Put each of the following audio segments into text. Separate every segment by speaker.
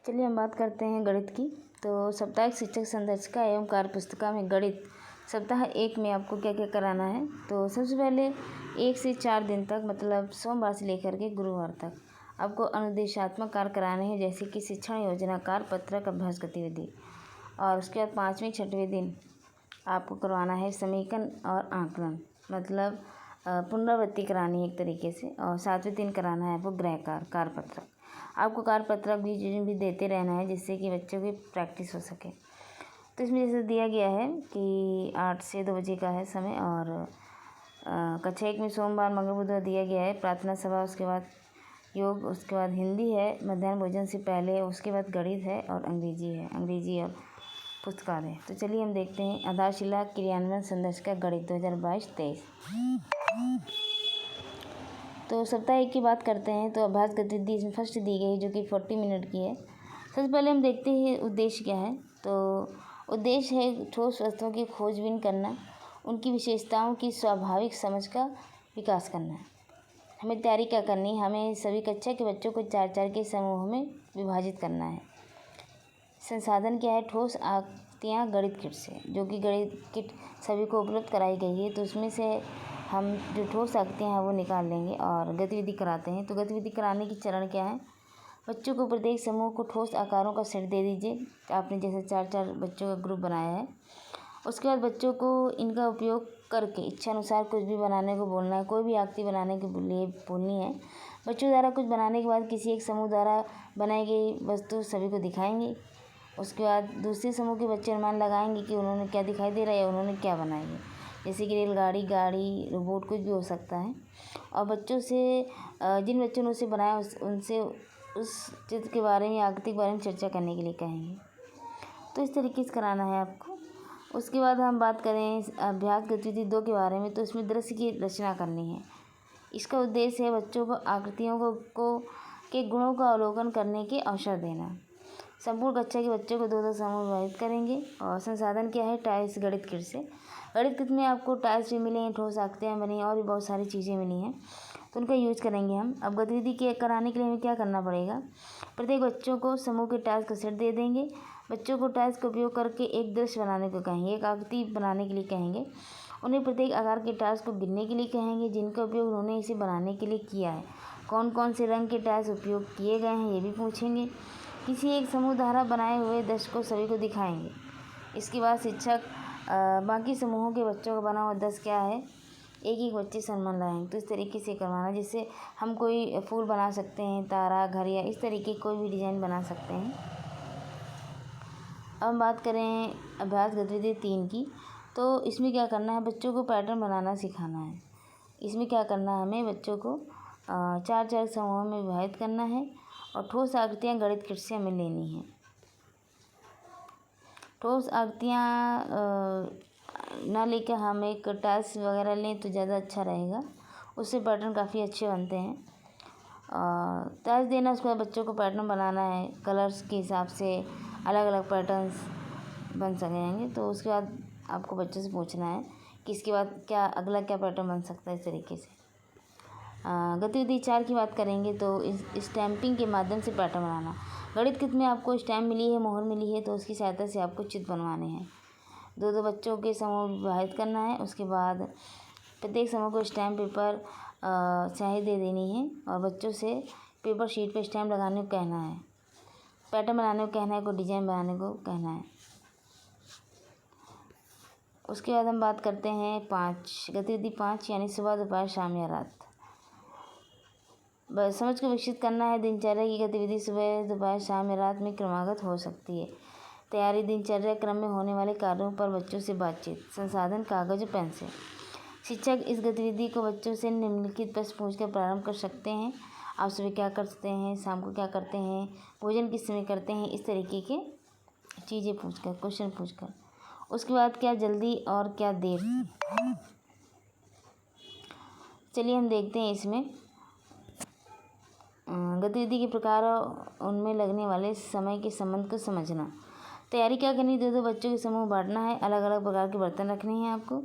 Speaker 1: चलिए हम बात करते हैं गणित की। तो साप्ताहिक शिक्षक संदर्शिका एवं कार्य पुस्तिका में गणित सप्ताह 1 में आपको क्या क्या कराना है। तो सबसे पहले 1 से 4 दिन तक, मतलब सोमवार से लेकर के गुरुवार तक आपको अनुदेशात्मक कार्य कराने हैं, जैसे कि शिक्षण योजना, कार्य पत्रक, अभ्यास गतिविधि। और उसके बाद 5वें 6वें दिन आपको करवाना है समीकरण और आंकलन, मतलब पुनरावृत्ति करानी है एक तरीके से। और 7वें दिन कराना है आपको गृह कार्य पत्रक। आपको कार्य पत्रक भी देते रहना है, जिससे कि बच्चों की प्रैक्टिस हो सके। तो इसमें जैसे दिया गया है कि 8 से 2 बजे का है समय। और कक्षा 1 में सोमवार मंगल बुधवार दिया गया है प्रार्थना सभा, उसके बाद योग, उसके बाद हिंदी है मध्याह्न भोजन से पहले, उसके बाद गणित है और अंग्रेजी और पुस्तकालय। तो चलिए हम देखते हैं आधारशिला क्रियान्वयन संदर्शिका गणित 2022-23। तो सप्ताह 1 की बात करते हैं। तो अभ्यास गतिविधि इसमें फर्स्ट दी गई है, जो कि 40 मिनट की है। सबसे पहले हम देखते हैं उद्देश्य क्या है। तो उद्देश्य है ठोस वस्तुओं की खोजबीन करना, उनकी विशेषताओं की स्वाभाविक समझ का विकास करना है। हमें तैयारी क्या करनी है, हमें सभी कक्षा के बच्चों को 4-4 के समूहों में विभाजित करना है। संसाधन क्या है, ठोस आकृतियाँ गणित किट से, जो कि गणित किट सभी को उपलब्ध कराई गई है। तो उसमें से हम जो ठोस आकृतियाँ हैं वो निकाल लेंगे और गतिविधि कराते हैं। तो गतिविधि कराने की चरण क्या है, बच्चों को प्रत्येक समूह को ठोस आकारों का सेट दे दीजिए। आपने जैसे 4-4 बच्चों का ग्रुप बनाया है, उसके बाद बच्चों को इनका उपयोग करके इच्छा अनुसार कुछ भी बनाने को बोलना है। कोई भी आकृति बनाने के लिए बोलनी है। बच्चों द्वारा कुछ बनाने के बाद किसी एक समूह द्वारा बनाई गई वस्तु सभी को दिखाएंगे। उसके बाद दूसरे समूह के बच्चे अनुमान लगाएंगे कि उन्होंने क्या दिखाई दे रहा है, उन्होंने क्या बनाई है, जैसे कि रेलगाड़ी, गाड़ी, रोबोट, कुछ भी हो सकता है। और बच्चों से जिन बच्चों ने उसे बनाया उनसे उस चित्र के बारे में, आकृति के बारे में चर्चा करने के लिए कहेंगे। तो इस तरीके से कराना है आपको। उसके बाद हम बात करें अभ्यास गतिविधि 2 के बारे में। तो इसमें दृश्य की रचना करनी है। इसका उद्देश्य है बच्चों को आकृतियों के गुणों का अवलोकन करने के अवसर देना। संपूर्ण कक्षा के बच्चों को 2-2 समूह विभाजित करेंगे। और संसाधन क्या है, टाइल्स गणित किट से। गणित किट में आपको टाइल्स भी मिले हैं, ठोस आकृतियाँ बनी हैं और भी बहुत सारी चीज़ें मिली हैं, तो उनका यूज करेंगे हम। अब गतिविधि के कराने के लिए हमें क्या करना पड़ेगा, प्रत्येक बच्चों को समूह के टाइल्स का सेट दे देंगे। बच्चों को टाइल्स का उपयोग करके एक दृश्य बनाने को कहेंगे, एक आकृति बनाने के लिए कहेंगे। उन्हें प्रत्येक आकार के टाइल्स को गिनने के लिए कहेंगे, जिनका उपयोग उन्होंने इसे बनाने के लिए किया है। कौन कौन से रंग के टाइल्स उपयोग किए गए हैं ये भी पूछेंगे। किसी एक समूह द्वारा बनाए हुए दृश्य को सभी को दिखाएंगे। इसके बाद शिक्षक बाकी समूहों के बच्चों का बना हुआ दृश्य क्या है, एक बच्चे सम्मान लाएंगे। तो इस तरीके से करवाना, जिससे हम कोई फूल बना सकते हैं, तारा, घर या इस तरीके कोई भी डिज़ाइन बना सकते हैं। अब हम बात करें अभ्यास गतिविधि 3 की। तो इसमें क्या करना है, बच्चों को पैटर्न बनाना सिखाना है। इसमें क्या करना है, हमें बच्चों को 4-4 समूहों में विभाजित करना है और ठोस आकृतियाँ गणित किट से हमें लेनी है। ठोस आकृतियाँ ना लेकर हम एक टाइल्स वगैरह लें तो ज़्यादा अच्छा रहेगा, उससे पैटर्न काफ़ी अच्छे बनते हैं। टाइल्स देना, उसके बाद बच्चों को पैटर्न बनाना है, कलर्स के हिसाब से अलग अलग पैटर्न्स बन सकेंगे। तो उसके बाद आपको बच्चों से पूछना है कि इसके बाद क्या अगला क्या पैटर्न बन सकता है, इस तरीके से। गतिविधि 4 की बात करेंगे। तो इस स्टैम्पिंग के माध्यम से पैटर्न बनाना। गणित किट में आपको स्टैम्प मिली है, मोहर मिली है, तो उसकी सहायता से आपको चित्र बनवाने हैं। 2-2 बच्चों के समूह विभाजित करना है। उसके बाद प्रत्येक समूह को स्टैम्प पेपर स्याही दे देनी है और बच्चों से पेपर शीट पर स्टैम्प लगाने को कहना है, पैटर्न बनाने को कहना है, कोई डिजाइन बनाने को कहना है। उसके बाद हम बात करते हैं गतिविधि 5, यानी सुबह, दोपहर, शाम या रात। समझ को विकसित करना है। दिनचर्या की गतिविधि सुबह, दोपहर, शाम या रात में क्रमागत हो सकती है। तैयारी, दिनचर्या क्रम में होने वाले कार्यों पर बच्चों से बातचीत। संसाधन कागज और पेन से। शिक्षक इस गतिविधि को बच्चों से निम्नलिखित प्रश्न पूछकर प्रारंभ कर सकते हैं। आप सुबह क्या करते हैं, शाम को क्या करते हैं, भोजन किस समय करते हैं, इस तरीके के चीज़ें पूछकर, क्वेश्चन पूछकर। उसके बाद क्या जल्दी और क्या देर। चलिए हम देखते हैं इसमें गतिविधि के प्रकार और उनमें लगने वाले समय के संबंध को समझना। तैयारी क्या करनी, 2-2 बच्चों के समूह बांटना है, अलग अलग प्रकार के बर्तन रखने हैं आपको।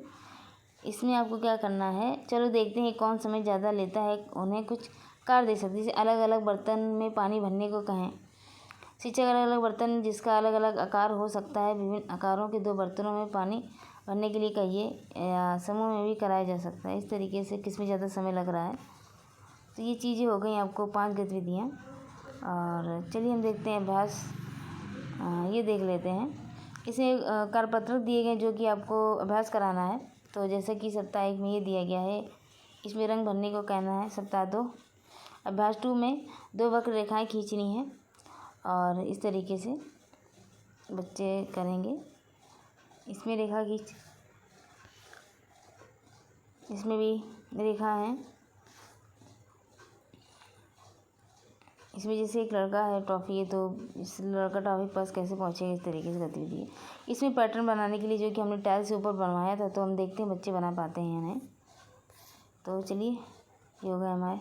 Speaker 1: इसमें आपको क्या करना है, चलो देखते हैं कौन समय ज़्यादा लेता है। उन्हें कुछ कार्य दे सकते हैं, जैसे अलग अलग बर्तन में पानी भरने को कहें। शिक्षक अलग अलग बर्तन जिसका अलग अलग आकार हो सकता है, विभिन्न आकारों के 2 बर्तनों में पानी भरने के लिए कहिए या समूह में भी कराया जा सकता है। इस तरीके से किसमें ज़्यादा समय लग रहा है। तो ये चीज़ें हो गई आपको 5 गतिविधियाँ। और चलिए हम देखते हैं अभ्यास, ये देख लेते हैं। इसमें कार्यपत्रक दिए गए जो कि आपको अभ्यास कराना है। तो जैसे कि सप्ताह 1 में ये दिया गया है, इसमें रंग भरने को कहना है। सप्ताह 2 अभ्यास 2 में 2 वक्र रेखाएं खींचनी है और इस तरीके से बच्चे करेंगे। इसमें रेखा खींच, इसमें भी रेखा है। इसमें जैसे एक लड़का है टॉफ़ी है, तो इस लड़का टॉफ़ी के पास कैसे पहुँचेगा, इस तरीके से गतिविधि है। इसमें पैटर्न बनाने के लिए जो कि हमने टाइल से ऊपर बनवाया था, तो हम देखते हैं बच्चे बना पाते हैं या नहीं। तो चलिए, ये हो गए हमारे